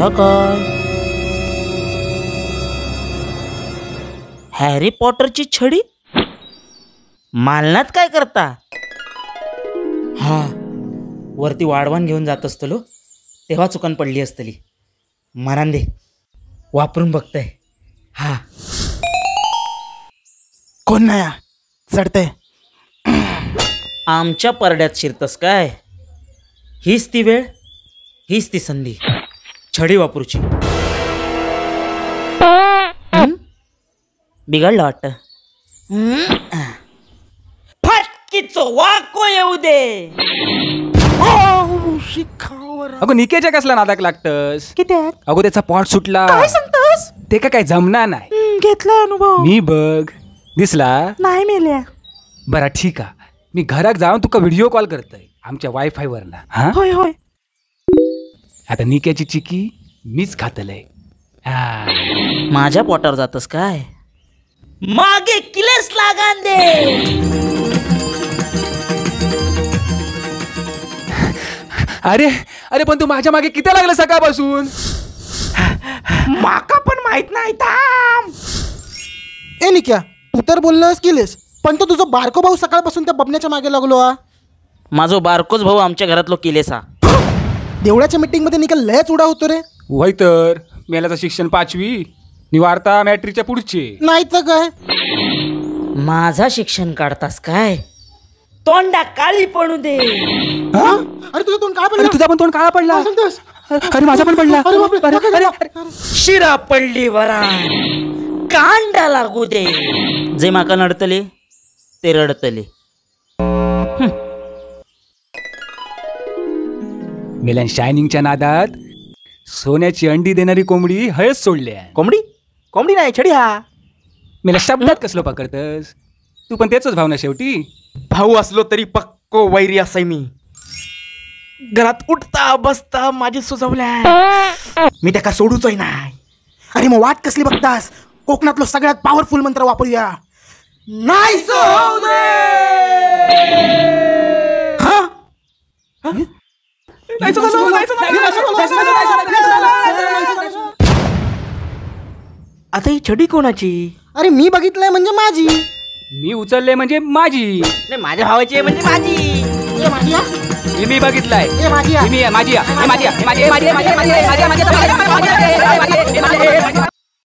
ह्या काय? हॅरी पॉटरची छडी मालनात काय करता? हा, वरती वाढवण घेऊन जात असतलो तेव्हा चुकन पडली असतली. मरान दे, वापरून बघताय. हा, कोण नाही चढते. आमच्या परड्यात शिरतस काय? हीच ती वेळ, हीच ती संधी छडी वापरूची. बिघडलं वाटत. फटकीचो वाको येऊ दे. अगो निकेच्या कसला नादाक लागतस? कित्याक? अगो त्याचा पॉट सुटला. काय सांगतस? ते काय जमणार नाही. घेतलाय अनुभव. मी बघ दिसला नाही मेल्या. बरा ठीक आहे, मी घरात जाऊन तुका व्हिडिओ कॉल करतोय आमच्या वायफाय वरना. हा होय होय. आता निक्याची चिकी मीच खातलय. माझ्या पोटावर जातस काय? मागे किलेस लागान दे. अरे अरे पण तू माझ्या मागे किती लागलं सकाळपासून? माका पण माहित नाही. थांब. ए निक्या, तू तर बोललास केलेस, पण तो तुझा बारको भाऊ सकाळपासून त्या बबण्याच्या मागे लागलो. माझो बारकोच भाऊ आमच्या घरातलो केलेसा. देवळाच्या मीटिंग मध्ये निकाल लयच उडा होतो रे. वय तर मेल्याचं शिक्षण 5वी निवारता मॅट्रिकच्या पुढचे. नाही तर काय. माझा शिक्षण काढतास काय? तोंडा काळी पडू दे. अरे तुझं तोंड काय अरे पडलं? तुझा पण तोंड काळा पडला. अरे माझा पण पडला. अरे बापरे, अरे, अरे. शिरा पडली वरा, कांडा लागू दे. जे माका नडतले ते रडतले. मेल्यान शायनिंगच्या नादात सोन्याची अंडी देणारी कोंबडी हयच सोडल्या. कोंबडी? कोंबडी नाही, छडी. हा मेला शब्दात कसलो पकडतस? तू पण तेच भावना शेवटी. भाऊ असलो तरी पक्को वैरी असाय मी. घरात उठता बसता माझी सुचवल्या मी त्याका सोडूचोय नाही. अरे मग वाट कसली बघतास? कोकणातलो सगळ्यात पॉवरफुल मंत्र वापरूया. नाही सोडू दे. आता ही छडी कोणाची? अरे मी बघितलंय म्हणजे माझी. मी उचलले म्हणजे माझी. नाही, माझ्या भावाची आहे म्हणजे माझी. ए माझी या. मी बघितलाय. ए माझी या. माझी